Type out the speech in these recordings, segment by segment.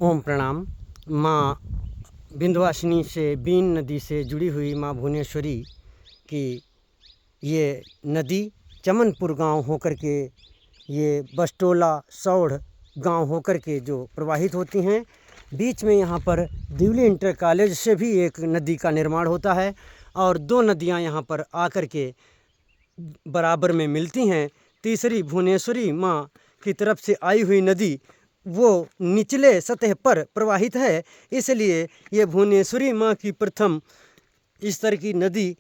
ओम प्रणाम। माँ विंध्यवासिनी से बीन नदी से जुड़ी हुई माँ भुवनेश्वरी की ये नदी चमनपुर गांव होकर के, ये बस्टोला सौड़ गांव होकर के जो प्रवाहित होती हैं। बीच में यहाँ पर दिवली इंटर कॉलेज से भी एक नदी का निर्माण होता है और दो नदियाँ यहाँ पर आकर के बराबर में मिलती हैं। तीसरी भुवनेश्वरी माँ की तरफ से आई हुई नदी वो निचले सतह पर प्रवाहित है, इसलिए ये भुवनेश्वरी माँ की प्रथम इस तरह की नदी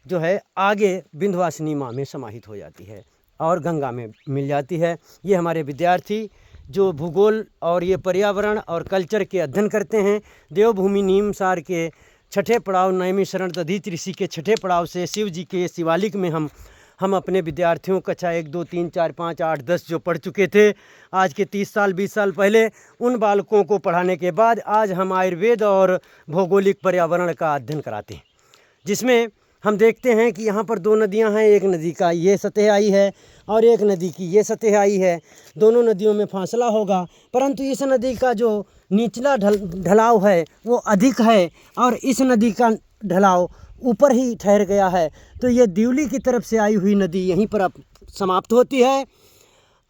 जो है आगे विंध्यवासिनी माँ में समाहित हो जाती है और गंगा में मिल जाती है। ये हमारे विद्यार्थी जो भूगोल और ये पर्यावरण और कल्चर के अध्ययन करते हैं, देवभूमि नीमसार के छठे पड़ाव नैमी शरण दधीच ऋषि के छठे पड़ाव से शिव जी के शिवालिक में हम अपने विद्यार्थियों कक्षा 1, 2, 3, 4, 5, 8, 10 जो पढ़ चुके थे आज के 30 साल 20 साल पहले, उन बालकों को पढ़ाने के बाद आज हम आयुर्वेद और भौगोलिक पर्यावरण का अध्ययन कराते हैं, जिसमें हम देखते हैं कि यहाँ पर दो नदियाँ हैं। एक नदी का ये सतह आई है और एक नदी की ये सतह आई है। दोनों नदियों में फासला होगा, परंतु इस नदी का जो निचला ढलाव है वो अधिक है और इस नदी का ढलाव ऊपर ही ठहर गया है। तो ये दिवली की तरफ से आई हुई नदी यहीं पर अब समाप्त होती है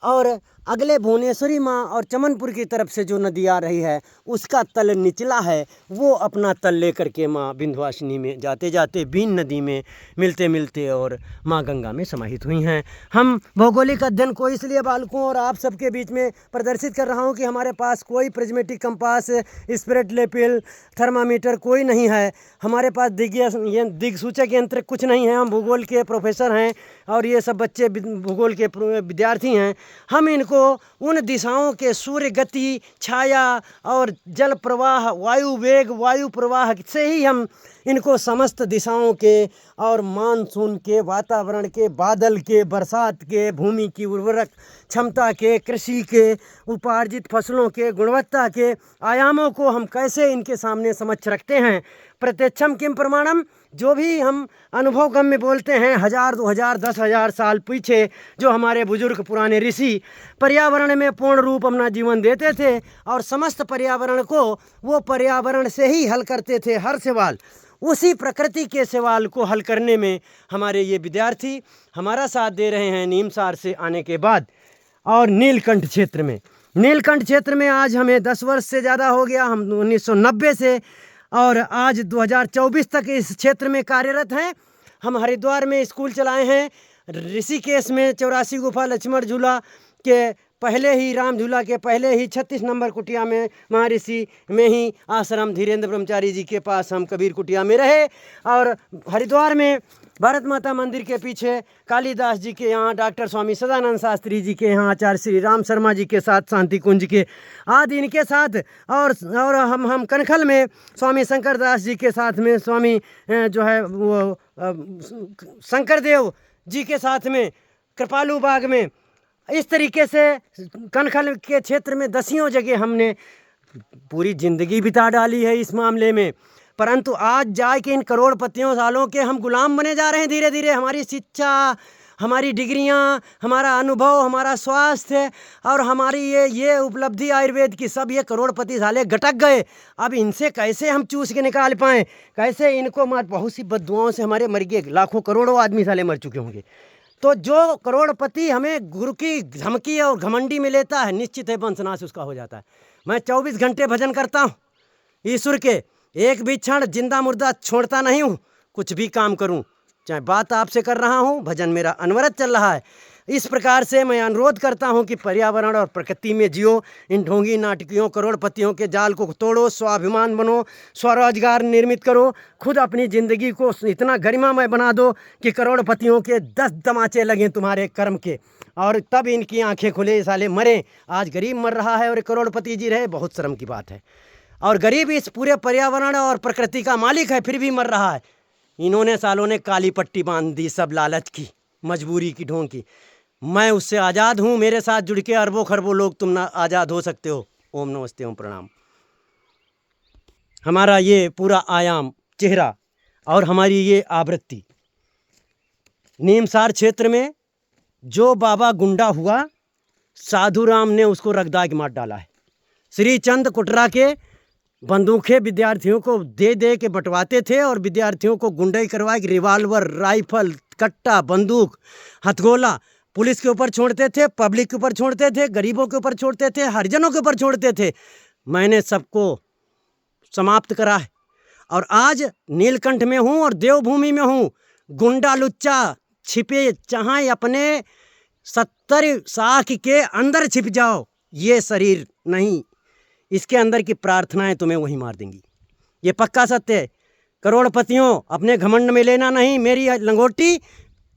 और अगले भुवनेश्वरी माँ और चमनपुर की तरफ से जो नदी आ रही है उसका तल निचला है, वो अपना तल लेकर के माँ विंध्यवासिनी में जाते जाते बीन नदी में मिलते मिलते और माँ गंगा में समाहित हुई हैं। हम भौगोलिक अध्ययन को इसलिए बालकों और आप सबके बीच में प्रदर्शित कर रहा हूँ कि हमारे पास कोई प्रिज्मेटिक कंपास, स्पिरिट लेपिल, थर्मामीटर कोई नहीं है। हमारे पास दिग्सूचक यंत्र कुछ नहीं है। हम भूगोल के प्रोफेसर हैं और ये सब बच्चे भूगोल के विद्यार्थी हैं। हम इनको उन दिशाओं के सूर्य गति, छाया और जल प्रवाह, वायु वेग, वायु प्रवाह से ही हम इनको समस्त दिशाओं के और मानसून के, वातावरण के, बादल के, बरसात के, भूमि की उर्वरक क्षमता के, कृषि के, उपार्जित फसलों के, गुणवत्ता के आयामों को हम कैसे इनके सामने समक्ष रखते हैं। प्रत्यक्षम किम प्रमाणम, जो भी हम अनुभव गम्य बोलते हैं 1000, 2000, 10,000 साल पीछे जो हमारे बुजुर्ग पुराने ऋषि पर्यावरण में पूर्ण रूप अपना जीवन देते थे और समस्त पर्यावरण को वो पर्यावरण से ही हल करते थे हर सवाल। उसी प्रकृति के सवाल को हल करने में हमारे ये विद्यार्थी हमारा साथ दे रहे हैं नीमसार से आने के बाद। और नीलकंठ क्षेत्र में आज हमें 10 वर्ष से ज़्यादा हो गया। हम 1990 से और आज 2024 तक इस क्षेत्र में कार्यरत हैं। हम हरिद्वार में स्कूल चलाए हैं, ऋषिकेश में 84 गुफा लक्ष्मण झूला के पहले ही, राम झूला के पहले ही 36 नंबर कुटिया में महर्षि में ही आश्रम धीरेन्द्र ब्रह्मचारी जी के पास हम कबीर कुटिया में रहे। और हरिद्वार में भारत माता मंदिर के पीछे कालिदास जी के यहाँ, डॉक्टर स्वामी सदानंद शास्त्री जी के यहाँ, आचार्य श्री राम शर्मा जी के साथ, शांति कुंज के आदि इनके साथ, और हम कनखल में स्वामी शंकर दास जी के साथ में, स्वामी जो है वो शंकरदेव जी के साथ में, कृपालू बाग में, इस तरीके से कनखल के क्षेत्र में 10 जगह हमने पूरी ज़िंदगी बिता डाली है इस मामले में। परंतु आज जाए कि इन करोड़पतियों सालों के हम गुलाम बने जा रहे हैं धीरे धीरे। हमारी शिक्षा, हमारी डिग्रियां, हमारा अनुभव, हमारा स्वास्थ्य और हमारी ये उपलब्धि आयुर्वेद की, सब ये करोड़पति साले गटक गए। अब इनसे कैसे हम चूस के निकाल पाएँ, कैसे इनको बहुत सी बद्दुआओं से हमारे मर गए, लाखों करोड़ों आदमी साले मर चुके होंगे। तो जो करोड़पति हमें गुरु की धमकी और घमंडी में लेता है, निश्चित है वंशनाश उसका हो जाता है। मैं 24 घंटे भजन करता हूँ ईश्वर के, एक भी क्षण जिंदा मुर्दा छोड़ता नहीं हूँ। कुछ भी काम करूँ, चाहे बात आपसे कर रहा हूँ, भजन मेरा अनवरत चल रहा है। इस प्रकार से मैं अनुरोध करता हूँ कि पर्यावरण और प्रकृति में जियो। इन ढोंगी नाटकियों, करोड़पतियों के जाल को तोड़ो, स्वाभिमान बनो, स्वरोजगार निर्मित करो, खुद अपनी ज़िंदगी को इतना गरिमामय बना दो कि करोड़पतियों के 10 दमाचे लगें तुम्हारे कर्म के, और तब इनकी आंखें खुले, साले मरें। आज गरीब मर रहा है और करोड़पति जी रहे, बहुत शर्म की बात है। और गरीब इस पूरे पर्यावरण और प्रकृति का मालिक है, फिर भी मर रहा है। इन्होंने सालों ने काली पट्टी बांध दी, सब लालच की, मजबूरी की, ढोंग की। मैं उससे आज़ाद हूँ। मेरे साथ जुड़ के अरबों खरबों लोग तुम ना आज़ाद हो सकते हो। ओम नमस्ते, ओम प्रणाम। हमारा ये पूरा आयाम, चेहरा और हमारी ये आवृत्ति नीमसार क्षेत्र में जो बाबा गुंडा हुआ, साधु राम ने उसको रगदा के मार डाला है। श्री चंद कुटरा के बंदूकें विद्यार्थियों को दे दे के बंटवाते थे और विद्यार्थियों को गुंडाई करवा के रिवाल्वर, राइफल, कट्टा, बंदूक, हथगोला पुलिस के ऊपर छोड़ते थे, पब्लिक के ऊपर छोड़ते थे, गरीबों के ऊपर छोड़ते थे, हरिजनों के ऊपर छोड़ते थे। मैंने सबको समाप्त करा है और आज नीलकंठ में हूँ और देवभूमि में हूँ। गुंडा लुच्चा छिपे चाहे अपने 70 साख के अंदर छिप जाओ, ये शरीर नहीं, इसके अंदर की प्रार्थनाएं तुम्हें वहीं मार देंगी। ये पक्का सत्य है। करोड़पतियों, अपने घमंड में लेना नहीं। मेरी लंगोटी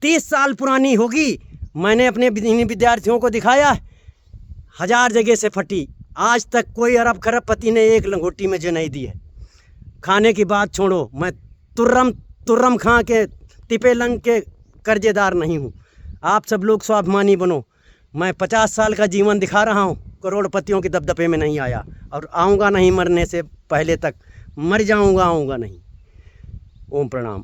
30 साल पुरानी होगी। मैंने अपने विद्यार्थियों को दिखाया, 1000 जगह से फटी। आज तक कोई अरब खरबपति ने एक लंगोटी में जो नहीं दी है। खाने की बात छोड़ो, मैं तुर्रम खां के तिपे लंग के कर्जेदार नहीं हूँ। आप सब लोग स्वाभिमानी बनो। मैं 50 साल का जीवन दिखा रहा हूँ, करोड़पतियों के दबदबे में नहीं आया और आऊँगा नहीं। मरने से पहले तक मर जाऊँगा, आऊँगा नहीं। ओम प्रणाम।